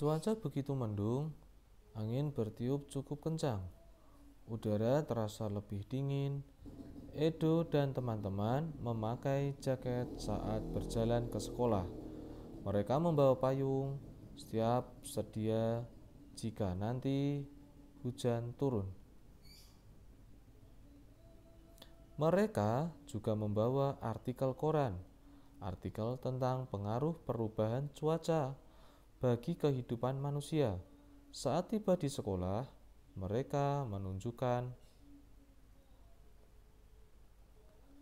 Cuaca begitu mendung, angin bertiup cukup kencang, udara terasa lebih dingin. Edo dan teman-teman memakai jaket saat berjalan ke sekolah. Mereka membawa payung, siap sedia jika nanti hujan turun. Mereka juga membawa artikel koran, artikel tentang pengaruh perubahan cuaca bagi kehidupan manusia. Saat tiba di sekolah, mereka menunjukkan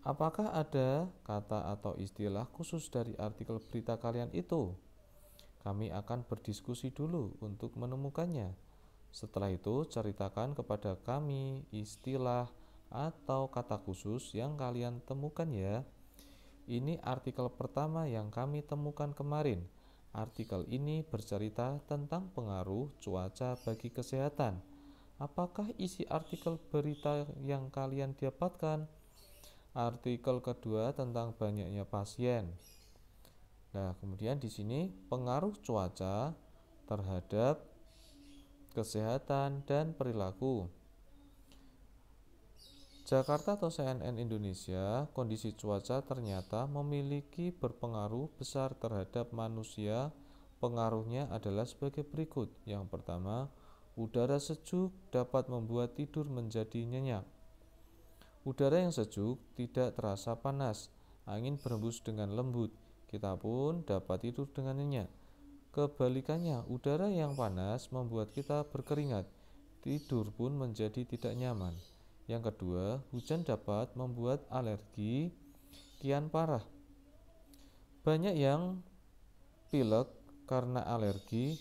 apakah ada kata atau istilah khusus dari artikel berita kalian itu. Kami akan berdiskusi dulu untuk menemukannya. Setelah itu, ceritakan kepada kami istilah atau kata khusus yang kalian temukan ya. Ini artikel pertama yang kami temukan kemarin. Artikel ini bercerita tentang pengaruh cuaca bagi kesehatan. Apakah isi artikel berita yang kalian dapatkan? Artikel kedua tentang banyaknya pasien. Nah, kemudian di sini pengaruh cuaca terhadap kesehatan dan perilaku. Jakarta atau CNN Indonesia, kondisi cuaca ternyata memiliki berpengaruh besar terhadap manusia. Pengaruhnya adalah sebagai berikut. Yang pertama, udara sejuk dapat membuat tidur menjadi nyenyak. Udara yang sejuk tidak terasa panas, angin berhembus dengan lembut. Kita pun dapat tidur dengan nyenyak. Kebalikannya, udara yang panas membuat kita berkeringat. Tidur pun menjadi tidak nyaman. Yang kedua, hujan dapat membuat alergi kian parah. Banyak yang pilek karena alergi,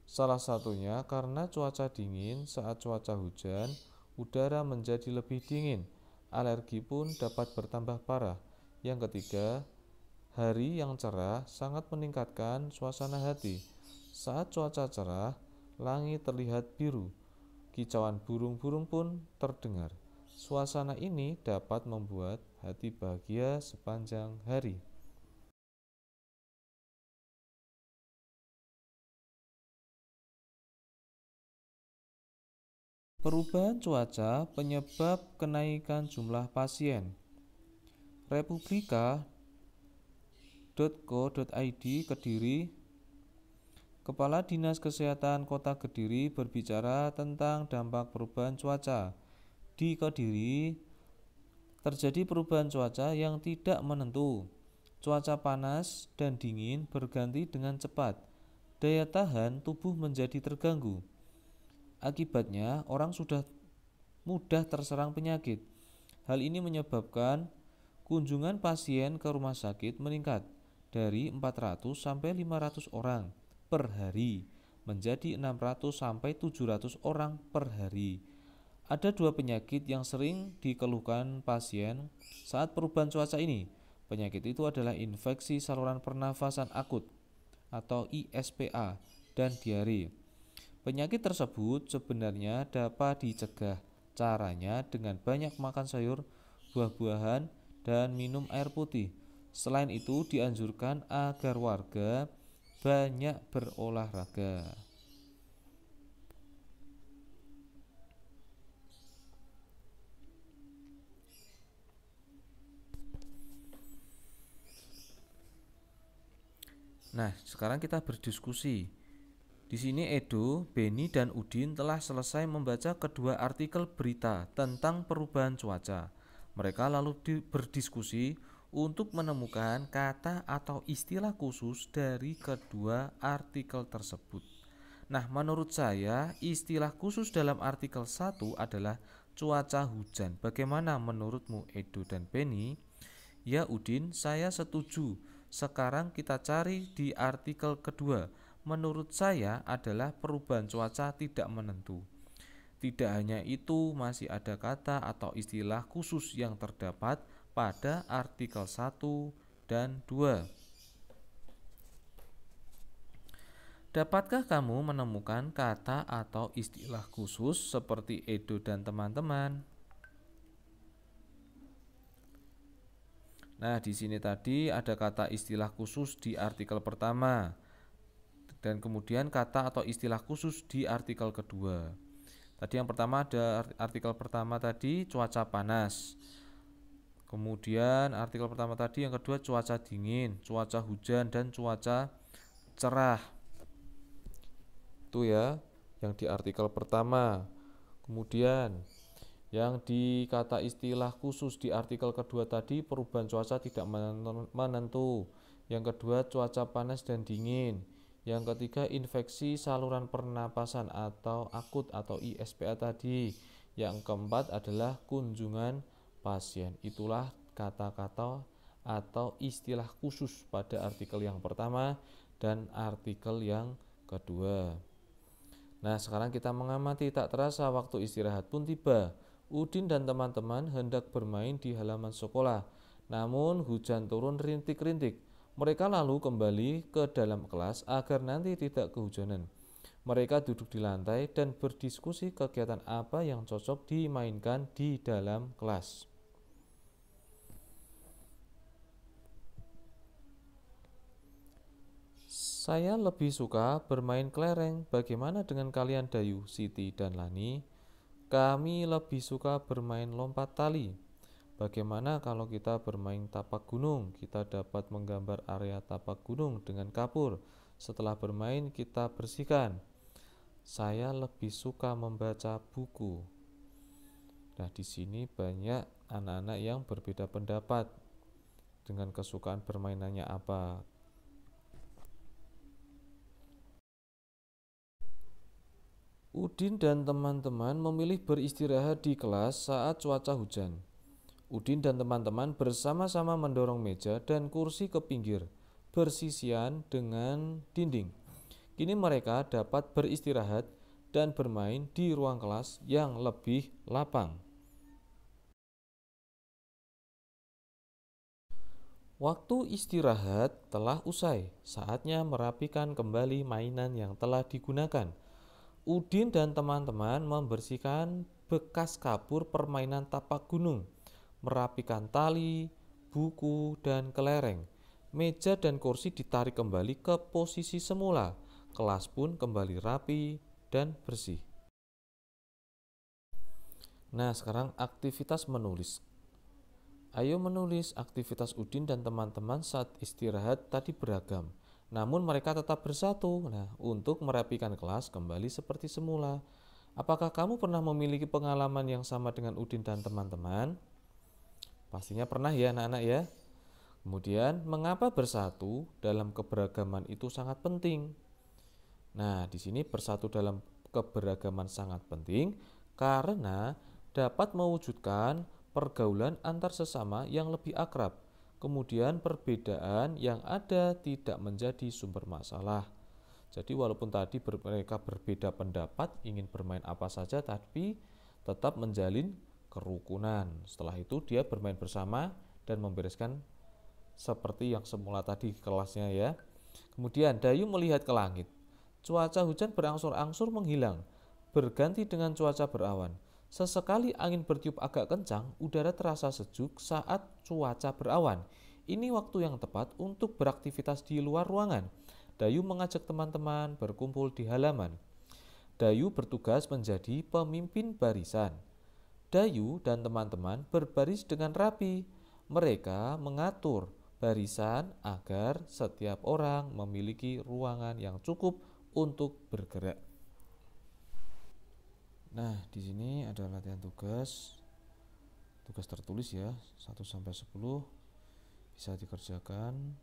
salah satunya karena cuaca dingin. Saat cuaca hujan, udara menjadi lebih dingin. Alergi pun dapat bertambah parah. Yang ketiga, hari yang cerah sangat meningkatkan suasana hati. Saat cuaca cerah, langit terlihat biru. Kicauan burung-burung pun terdengar. Suasana ini dapat membuat hati bahagia sepanjang hari. Perubahan cuaca penyebab kenaikan jumlah pasien. Republika.co.id Kediri. Kepala Dinas Kesehatan Kota Kediri berbicara tentang dampak perubahan cuaca. Di Kediri terjadi perubahan cuaca yang tidak menentu. Cuaca panas dan dingin berganti dengan cepat. Daya tahan tubuh menjadi terganggu. Akibatnya, orang sudah mudah terserang penyakit. Hal ini menyebabkan kunjungan pasien ke rumah sakit meningkat dari 400 sampai 500 orang per hari menjadi 600 sampai 700 orang per hari. Ada dua penyakit yang sering dikeluhkan pasien saat perubahan cuaca ini. Penyakit itu adalah infeksi saluran pernafasan akut atau ISPA dan diare. Penyakit tersebut sebenarnya dapat dicegah. Caranya dengan banyak makan sayur, buah-buahan, dan minum air putih. Selain itu, dianjurkan agar warga banyak berolahraga. Nah, sekarang kita berdiskusi. Di sini Edo, Beni, dan Udin telah selesai membaca kedua artikel berita tentang perubahan cuaca. Mereka lalu berdiskusi untuk menemukan kata atau istilah khusus dari kedua artikel tersebut. Nah, menurut saya istilah khusus dalam artikel 1 adalah cuaca hujan. Bagaimana menurutmu Edo dan Beni? Ya Udin, saya setuju. Sekarang kita cari di artikel kedua. Menurut saya adalah perubahan cuaca tidak menentu. Tidak hanya itu, masih ada kata atau istilah khusus yang terdapat pada artikel 1 dan 2. Dapatkah kamu menemukan kata atau istilah khusus seperti Edo dan teman-teman? Nah, di sini tadi ada kata istilah khusus di artikel pertama. dan kemudian kata atau istilah khusus di artikel kedua. Tadi yang pertama ada artikel pertama tadi cuaca panas. Kemudian artikel pertama tadi yang kedua cuaca dingin, cuaca hujan, dan cuaca cerah. Itu ya yang di artikel pertama. Kemudian yang di kata istilah khusus di artikel kedua tadi perubahan cuaca tidak menentu. Yang kedua cuaca panas dan dingin. Yang ketiga infeksi saluran pernapasan atau akut atau ISPA tadi. Yang keempat adalah kunjungan pasien. Itulah kata-kata atau istilah khusus pada artikel yang pertama dan artikel yang kedua. Nah, sekarang kita mengamati, tak terasa waktu istirahat pun tiba. Udin dan teman-teman hendak bermain di halaman sekolah. Namun hujan turun rintik-rintik. Mereka lalu kembali ke dalam kelas agar nanti tidak kehujanan. Mereka duduk di lantai dan berdiskusi kegiatan apa yang cocok dimainkan di dalam kelas. Saya lebih suka bermain kelereng. Bagaimana dengan kalian Dayu, Siti, dan Lani? Kami lebih suka bermain lompat tali. Bagaimana kalau kita bermain tapak gunung? Kita dapat menggambar area tapak gunung dengan kapur. Setelah bermain, kita bersihkan. Saya lebih suka membaca buku. Nah, di sini banyak anak-anak yang berbeda pendapat dengan kesukaan permainannya apa. Udin dan teman-teman memilih beristirahat di kelas saat cuaca hujan. Udin dan teman-teman bersama-sama mendorong meja dan kursi ke pinggir, bersisian dengan dinding. Kini mereka dapat beristirahat dan bermain di ruang kelas yang lebih lapang. Waktu istirahat telah usai, saatnya merapikan kembali mainan yang telah digunakan. Udin dan teman-teman membersihkan bekas kapur permainan tapak gunung, merapikan tali, buku, dan kelereng. Meja dan kursi ditarik kembali ke posisi semula. Kelas pun kembali rapi dan bersih. Nah, sekarang aktivitas menulis. Ayo menulis. Aktivitas Udin dan teman-teman saat istirahat tadi beragam. Namun mereka tetap bersatu. Nah, untuk merapikan kelas kembali seperti semula. Apakah kamu pernah memiliki pengalaman yang sama dengan Udin dan teman-teman? Pastinya pernah ya anak-anak ya. Kemudian, mengapa bersatu dalam keberagaman itu sangat penting? Nah, di sini bersatu dalam keberagaman sangat penting karena dapat mewujudkan pergaulan antar sesama yang lebih akrab. Kemudian perbedaan yang ada tidak menjadi sumber masalah. Jadi walaupun tadi mereka berbeda pendapat, ingin bermain apa saja, tapi tetap menjalin kerukunan. Setelah itu dia bermain bersama dan membereskan seperti yang semula tadi kelasnya ya. Kemudian Dayu melihat ke langit. Cuaca hujan berangsur-angsur menghilang, berganti dengan cuaca berawan. Sesekali angin bertiup agak kencang, udara terasa sejuk saat cuaca berawan. Ini waktu yang tepat untuk beraktivitas di luar ruangan. Dayu mengajak teman-teman berkumpul di halaman. Dayu bertugas menjadi pemimpin barisan. Dayu dan teman-teman berbaris dengan rapi. Mereka mengatur barisan agar setiap orang memiliki ruangan yang cukup untuk bergerak. Nah, di sini ada latihan tugas. Tugas tertulis ya, 1 sampai 10 bisa dikerjakan.